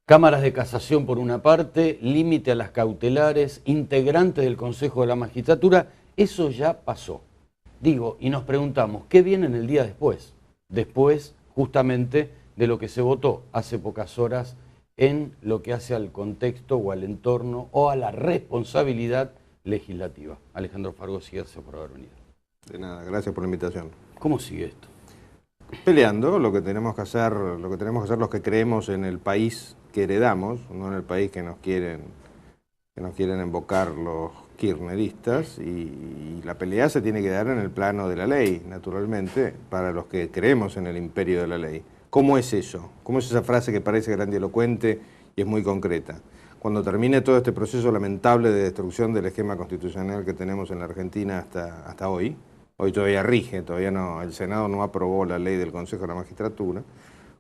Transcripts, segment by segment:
Cámaras de casación por una parte, límite a las cautelares, integrantes del Consejo de la Magistratura, eso ya pasó. Digo, y nos preguntamos, ¿qué viene en el día después? Después, justamente, de lo que se votó hace pocas horas en lo que hace al contexto o al entorno o a la responsabilidad legislativa. Alejandro Fargosi, gracias por haber venido. De nada, gracias por la invitación. ¿Cómo sigue esto? Peleando lo que tenemos que hacer, los que creemos en el país que heredamos, no en el país que nos quieren embocar los kirchneristas, y la pelea se tiene que dar en el plano de la ley, naturalmente, para los que creemos en el imperio de la ley. ¿Cómo es eso? ¿Cómo es esa frase que parece grandilocuente y es muy concreta? Cuando termine todo este proceso lamentable de destrucción del esquema constitucional que tenemos en la Argentina hasta hoy todavía rige, todavía no, el Senado no aprobó la ley del Consejo de la Magistratura.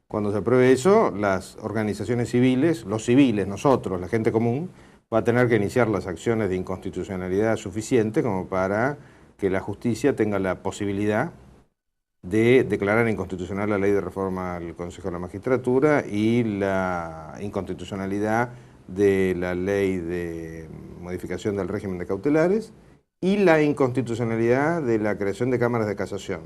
Cuando se apruebe eso, las organizaciones civiles, los civiles, nosotros, la gente común, va a tener que iniciar las acciones de inconstitucionalidad suficiente como para que la justicia tenga la posibilidad de declarar inconstitucional la ley de reforma al Consejo de la Magistratura y la inconstitucionalidad de la ley de modificación del régimen de cautelares y la inconstitucionalidad de la creación de cámaras de casación.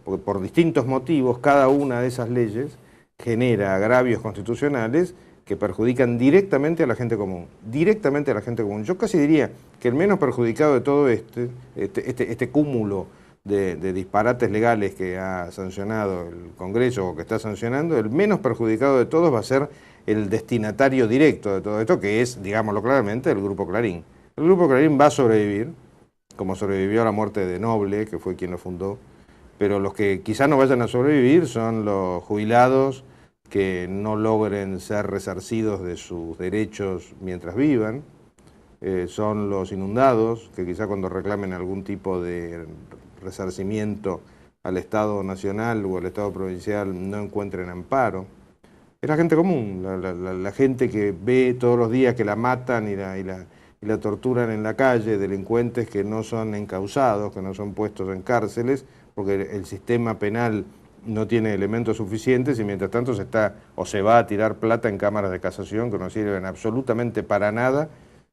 Porque por distintos motivos, cada una de esas leyes genera agravios constitucionales que perjudican directamente a la gente común. Directamente a la gente común. Yo casi diría que el menos perjudicado de todo este cúmulo de disparates legales que ha sancionado el Congreso o que está sancionando, el menos perjudicado de todos va a ser el destinatario directo de todo esto, que es, digámoslo claramente, el Grupo Clarín. El Grupo Clarín va a sobrevivir, como sobrevivió a la muerte de Noble, que fue quien lo fundó, pero los que quizás no vayan a sobrevivir son los jubilados que no logren ser resarcidos de sus derechos mientras vivan, son los inundados, que quizás cuando reclamen algún tipo de resarcimiento al Estado nacional o al Estado provincial no encuentren amparo. Es la gente común, la gente que ve todos los días que la matan y la torturan en la calle, delincuentes que no son encausados, que no son puestos en cárceles, porque el sistema penal no tiene elementos suficientes y mientras tanto se va a tirar plata en cámaras de casación que no sirven absolutamente para nada,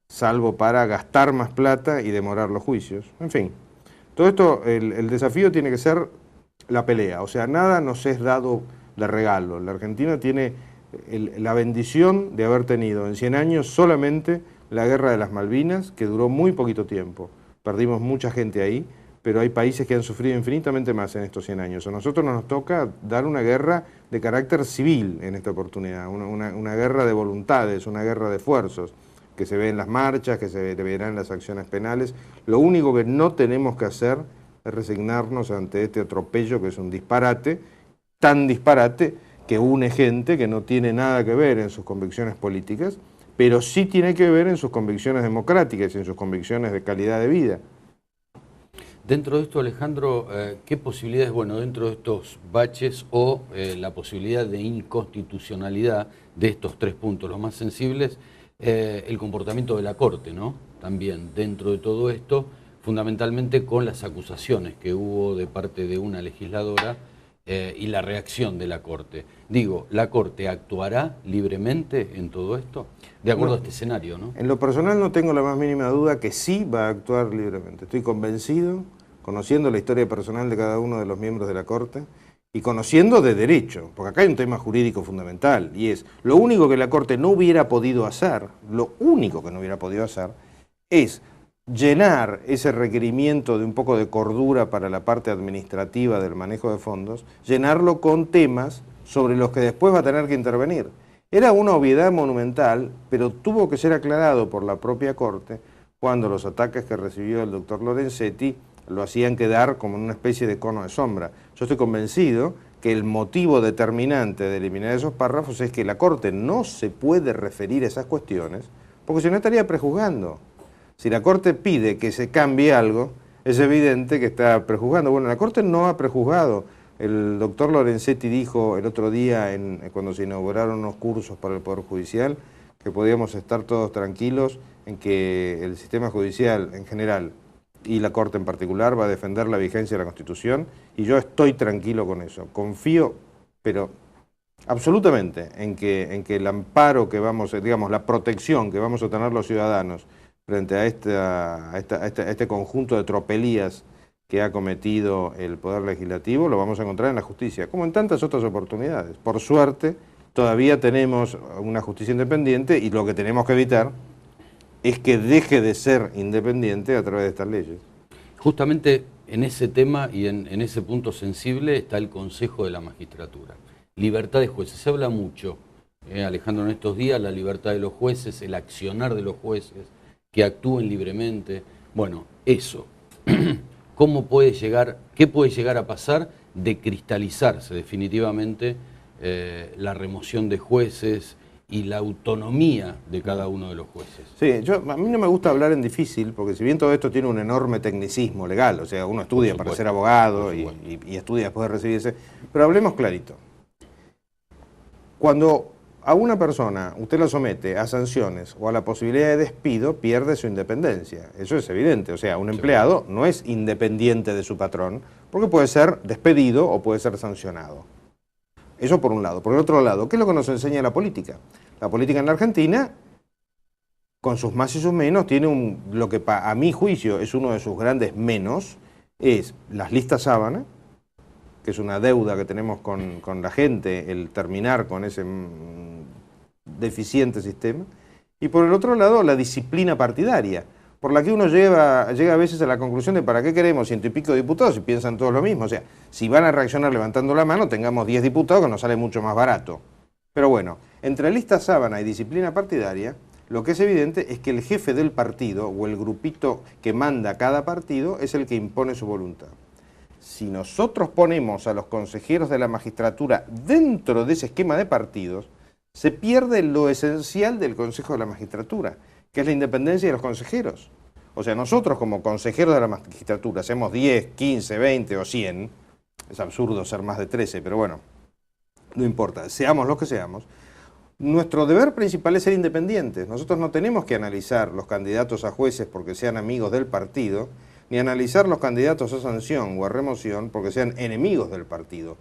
salvo para gastar más plata y demorar los juicios. En fin, todo esto, el desafío tiene que ser la pelea, o sea, nada nos es dado de regalo. La Argentina tiene la bendición de haber tenido en 100 años solamente la Guerra de las Malvinas, que duró muy poquito tiempo. Perdimos mucha gente ahí, pero hay países que han sufrido infinitamente más en estos 100 años. A nosotros nos toca dar una guerra de carácter civil en esta oportunidad, una guerra de voluntades, una guerra de esfuerzos, que se ve en las marchas, que se verá en las acciones penales. Lo único que no tenemos que hacer es resignarnos ante este atropello que es un disparate, tan disparate que une gente que no tiene nada que ver en sus convicciones políticas, pero sí tiene que ver en sus convicciones democráticas y en sus convicciones de calidad de vida. Dentro de esto, Alejandro, ¿qué posibilidades, bueno, dentro de estos baches o la posibilidad de inconstitucionalidad de estos tres puntos, los más sensibles, el comportamiento de la Corte, ¿no? También dentro de todo esto, fundamentalmente con las acusaciones que hubo de parte de una legisladora y la reacción de la Corte. Digo, ¿la Corte actuará libremente en todo esto? De acuerdo a este escenario, ¿no? En lo personal no tengo la más mínima duda que sí va a actuar libremente. Estoy convencido, conociendo la historia personal de cada uno de los miembros de la Corte y conociendo de derecho, porque acá hay un tema jurídico fundamental y es, lo único que la Corte no hubiera podido hacer, lo único que no hubiera podido hacer es llenar ese requerimiento de un poco de cordura para la parte administrativa del manejo de fondos, llenarlo con temas sobre los que después va a tener que intervenir. Era una obviedad monumental, pero tuvo que ser aclarado por la propia Corte cuando los ataques que recibió el doctor Lorenzetti lo hacían quedar como en una especie de cono de sombra. Yo estoy convencido que el motivo determinante de eliminar esos párrafos es que la Corte no se puede referir a esas cuestiones, porque si no estaría prejuzgando. Si la Corte pide que se cambie algo, es evidente que está prejuzgando. Bueno, la Corte no ha prejuzgado. El doctor Lorenzetti dijo el otro día, cuando se inauguraron unos cursos para el Poder Judicial, que podíamos estar todos tranquilos en que el sistema judicial en general y la Corte en particular va a defender la vigencia de la Constitución, y yo estoy tranquilo con eso. Confío, pero absolutamente, en que el amparo que vamos, digamos, la protección que vamos a tener los ciudadanos frente a este conjunto de tropelías que ha cometido el Poder Legislativo, lo vamos a encontrar en la justicia, como en tantas otras oportunidades. Por suerte, todavía tenemos una justicia independiente y lo que tenemos que evitar es que deje de ser independiente a través de estas leyes. Justamente en ese tema y en ese punto sensible está el Consejo de la Magistratura. Libertad de jueces. Se habla mucho, Alejandro, en estos días, la libertad de los jueces, el accionar de los jueces, que actúen libremente. Bueno, eso. ¿Cómo puede llegar, qué puede llegar a pasar de cristalizarse definitivamente la remoción de jueces y la autonomía de cada uno de los jueces? Sí, a mí no me gusta hablar en difícil, porque si bien todo esto tiene un enorme tecnicismo legal, o sea, uno estudia para ser abogado y estudia después de recibirse, pero hablemos clarito. Cuando a una persona usted la somete a sanciones o a la posibilidad de despido, pierde su independencia. Eso es evidente. O sea, un empleado no es independiente de su patrón, porque puede ser despedido o puede ser sancionado. Eso por un lado. Por el otro lado, ¿qué es lo que nos enseña la política? La política en la Argentina, con sus más y sus menos, tiene lo que a mi juicio es uno de sus grandes menos, es las listas sábana, que es una deuda que tenemos con la gente, el terminar con ese deficiente sistema, y por el otro lado la disciplina partidaria, por la que uno llega a veces a la conclusión de para qué queremos 100 y pico diputados si piensan todos lo mismo. O sea, si van a reaccionar levantando la mano, tengamos 10 diputados que nos sale mucho más barato. Pero bueno, entre lista sábana y disciplina partidaria, lo que es evidente es que el jefe del partido o el grupito que manda cada partido es el que impone su voluntad. Si nosotros ponemos a los consejeros de la magistratura dentro de ese esquema de partidos, se pierde lo esencial del Consejo de la Magistratura, que es la independencia de los consejeros. O sea, nosotros como consejeros de la magistratura, hacemos 10, 15, 20 o 100, es absurdo ser más de 13, pero bueno, no importa, seamos los que seamos, nuestro deber principal es ser independientes. Nosotros no tenemos que analizar los candidatos a jueces porque sean amigos del partido, ni analizar los candidatos a sanción o a remoción porque sean enemigos del partido.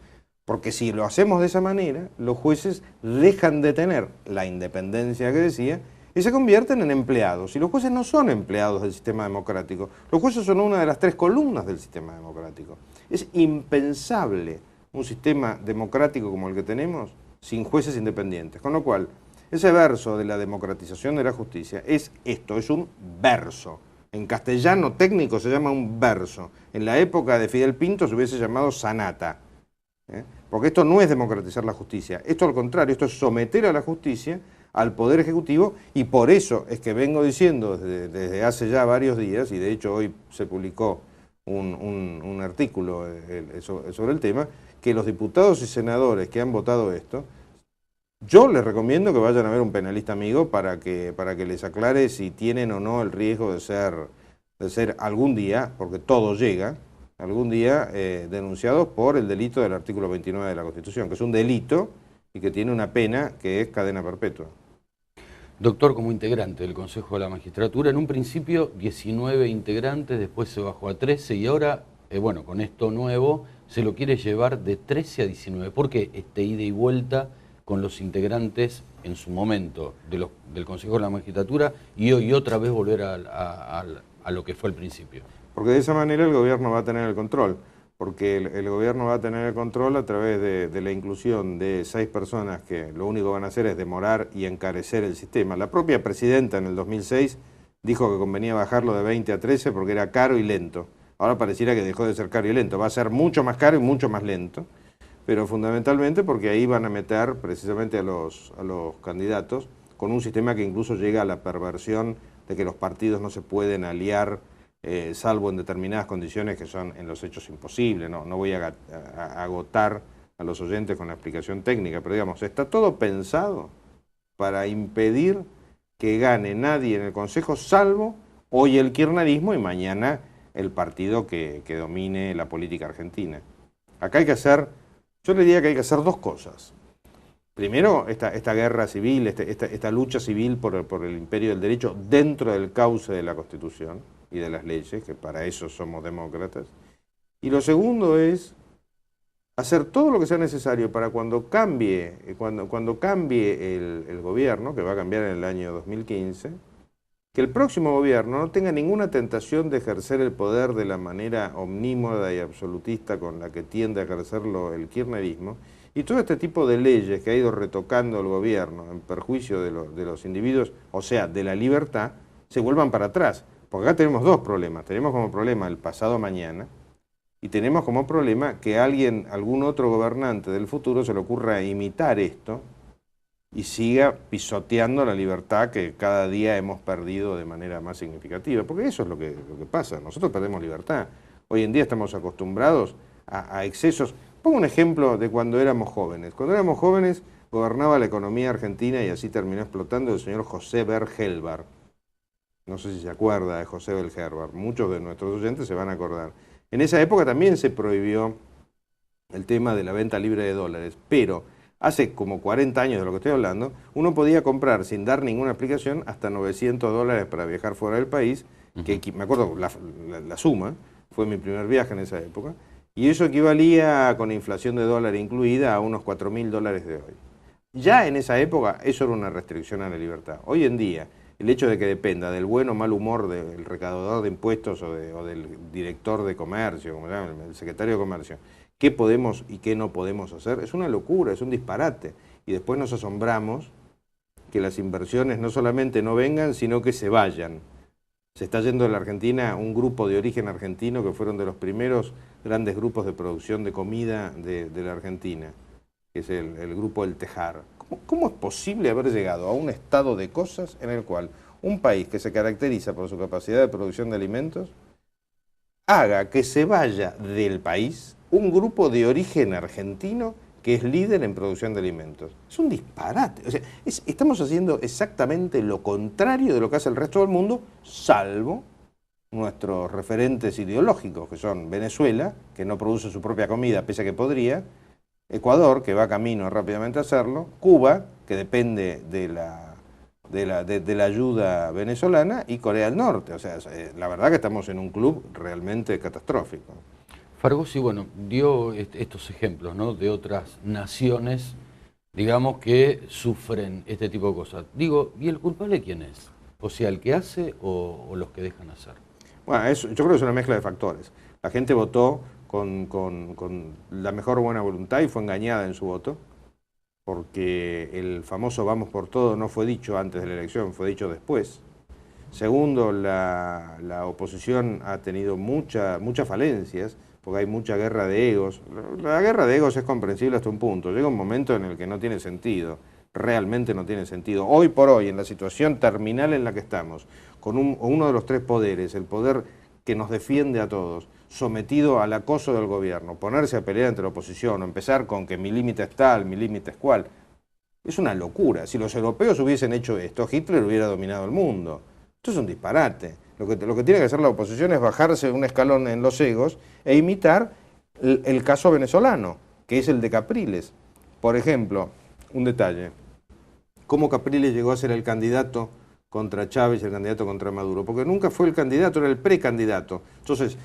Porque si lo hacemos de esa manera, los jueces dejan de tener la independencia que decía y se convierten en empleados. Y los jueces no son empleados del sistema democrático. Los jueces son una de las 3 columnas del sistema democrático. Es impensable un sistema democrático como el que tenemos sin jueces independientes. Con lo cual, ese verso de la democratización de la justicia es esto, es un verso. En castellano técnico se llama un verso. En la época de Fidel Pinto se hubiese llamado sanata. Porque esto no es democratizar la justicia, esto al contrario, esto es someter a la justicia al Poder Ejecutivo, y por eso es que vengo diciendo desde hace ya varios días, y de hecho hoy se publicó un artículo sobre el tema, que los diputados y senadores que han votado esto, yo les recomiendo que vayan a ver un penalista amigo para que les aclare si tienen o no el riesgo de ser algún día, porque todo llega, algún día denunciados por el delito del artículo 29 de la Constitución, que es un delito y que tiene una pena que es cadena perpetua. Doctor, como integrante del Consejo de la Magistratura, en un principio 19 integrantes, después se bajó a 13 y ahora, bueno, con esto nuevo, se lo quiere llevar de 13 a 19. ¿Por qué este ida y vuelta con los integrantes en su momento del Consejo de la Magistratura y hoy otra vez volver a lo que fue al principio? Porque de esa manera el gobierno va a tener el control, porque el gobierno va a tener el control a través de la inclusión de 6 personas que lo único que van a hacer es demorar y encarecer el sistema. La propia presidenta en el 2006 dijo que convenía bajarlo de 20 a 13 porque era caro y lento. Ahora pareciera que dejó de ser caro y lento, va a ser mucho más caro y mucho más lento, pero fundamentalmente porque ahí van a meter precisamente a los candidatos con un sistema que incluso llega a la perversión de que los partidos no se pueden aliar salvo en determinadas condiciones que son en los hechos imposibles. No voy a agotar a los oyentes con la explicación técnica, pero digamos, está todo pensado para impedir que gane nadie en el Consejo, salvo hoy el kirchnerismo y mañana el partido que domine la política argentina. Acá hay que hacer, yo le diría que hay que hacer 2 cosas. Primero, esta guerra civil, esta lucha civil por el imperio del derecho dentro del cauce de la Constitución y de las leyes, que para eso somos demócratas. Y lo segundo es hacer todo lo que sea necesario para cuando cambie, cuando cambie el gobierno, que va a cambiar en el año 2015, que el próximo gobierno no tenga ninguna tentación de ejercer el poder de la manera omnímoda y absolutista con la que tiende a ejercerlo el kirchnerismo, y todo este tipo de leyes que ha ido retocando el gobierno en perjuicio de los individuos, o sea, de la libertad, se vuelvan para atrás. Porque acá tenemos dos problemas. Tenemos como problema el pasado mañana, y tenemos como problema que algún otro gobernante del futuro se le ocurra imitar esto y siga pisoteando la libertad que cada día hemos perdido de manera más significativa. Porque eso es lo que pasa. Nosotros perdemos libertad. Hoy en día estamos acostumbrados a excesos. Pongo un ejemplo de cuando éramos jóvenes. Cuando éramos jóvenes gobernaba la economía argentina y así terminó explotando el señor José Bergelbar. No sé si se acuerda de José Bergelbar. Muchos de nuestros oyentes se van a acordar. En esa época también se prohibió el tema de la venta libre de dólares, pero hace como 40 años de lo que estoy hablando, uno podía comprar sin dar ninguna explicación hasta $900 para viajar fuera del país, que me acuerdo la suma, fue mi primer viaje en esa época, y eso equivalía, con inflación de dólar incluida, a unos $4.000 de hoy. Ya en esa época eso era una restricción a la libertad. Hoy en día, el hecho de que dependa del buen o mal humor del recaudador de impuestos o del director de comercio, como se llama, el secretario de comercio, qué podemos y qué no podemos hacer, es una locura, es un disparate. Y después nos asombramos que las inversiones no solamente no vengan, sino que se vayan. Se está yendo de la Argentina un grupo de origen argentino que fueron de los primeros grandes grupos de producción de comida de la Argentina, que es el grupo El Tejar. ¿Cómo es posible haber llegado a un estado de cosas en el cual un país que se caracteriza por su capacidad de producción de alimentos haga que se vaya del país un grupo de origen argentino que es líder en producción de alimentos? Es un disparate. O sea, estamos haciendo exactamente lo contrario de lo que hace el resto del mundo, salvo nuestros referentes ideológicos, que son Venezuela, que no produce su propia comida, pese a que podría, Ecuador, que va camino rápidamente a hacerlo, Cuba, que depende de la ayuda venezolana, y Corea del Norte. O sea, la verdad que estamos en un club realmente catastrófico. Fargosi, bueno, dio estos ejemplos, ¿no?, de otras naciones, digamos, que sufren este tipo de cosas. Digo, ¿y el culpable quién es? O sea, ¿el que hace o los que dejan hacer? Bueno, yo creo que es una mezcla de factores. La gente votó con la mejor buena voluntad y fue engañada en su voto, porque el famoso vamos por todo no fue dicho antes de la elección, fue dicho después. Segundo, la oposición ha tenido muchas falencias, porque hay mucha guerra de egos. La guerra de egos es comprensible hasta un punto. Llega un momento en el que no tiene sentido, realmente no tiene sentido. Hoy por hoy, en la situación terminal en la que estamos, con uno de los tres poderes, el poder que nos defiende a todos, sometido al acoso del gobierno, ponerse a pelear entre la oposición, o empezar con que mi límite es tal, mi límite es cual, es una locura. Si los europeos hubiesen hecho esto, Hitler hubiera dominado el mundo. Esto es un disparate. Lo que tiene que hacer la oposición es bajarse un escalón en los egos e imitar el caso venezolano, que es el de Capriles. Por ejemplo, un detalle, cómo Capriles llegó a ser el candidato contra Chávez y el candidato contra Maduro, porque nunca fue el candidato, era el precandidato. Entonces,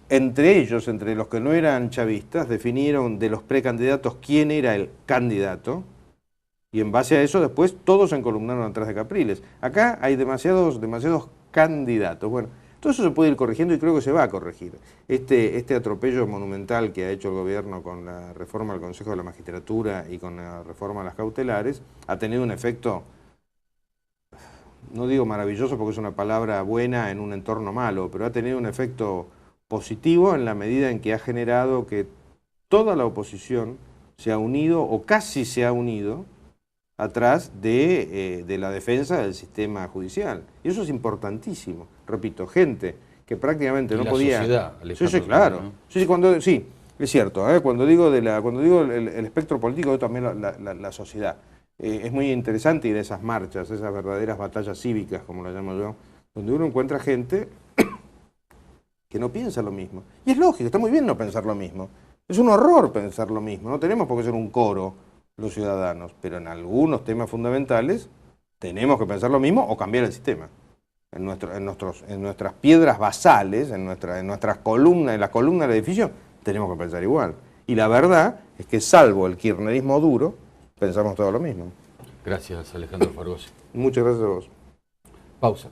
entre ellos, entre los que no eran chavistas, definieron de los precandidatos quién era el candidato, y en base a eso después todos se encolumnaron atrás de Capriles. Acá hay demasiados candidatos. Bueno, todo eso se puede ir corrigiendo y creo que se va a corregir. Este atropello monumental que ha hecho el gobierno con la reforma del Consejo de la Magistratura y con la reforma a las cautelares ha tenido un efecto, no digo maravilloso porque es una palabra buena en un entorno malo, pero ha tenido un efecto positivo en la medida en que ha generado que toda la oposición se ha unido, o casi se ha unido, atrás de la defensa del sistema judicial. Y eso es importantísimo. Repito, gente que prácticamente no podía... Sociedad, sí, claro. ¿No? Sí, es cierto. Cuando digo el espectro político, también la sociedad. Es muy interesante ir a esas marchas, esas verdaderas batallas cívicas, como las llamo yo, donde uno encuentra gente que no piensa lo mismo. Y es lógico, está muy bien no pensar lo mismo. Es un horror pensar lo mismo. No tenemos por qué ser un coro los ciudadanos, pero en algunos temas fundamentales tenemos que pensar lo mismo o cambiar el sistema. En nuestras piedras basales, en nuestras columnas, en las columnas del edificio, tenemos que pensar igual. Y la verdad es que salvo el kirchnerismo duro, pensamos todo lo mismo. Gracias, Alejandro Fargosi. Muchas gracias a vos. Pausa.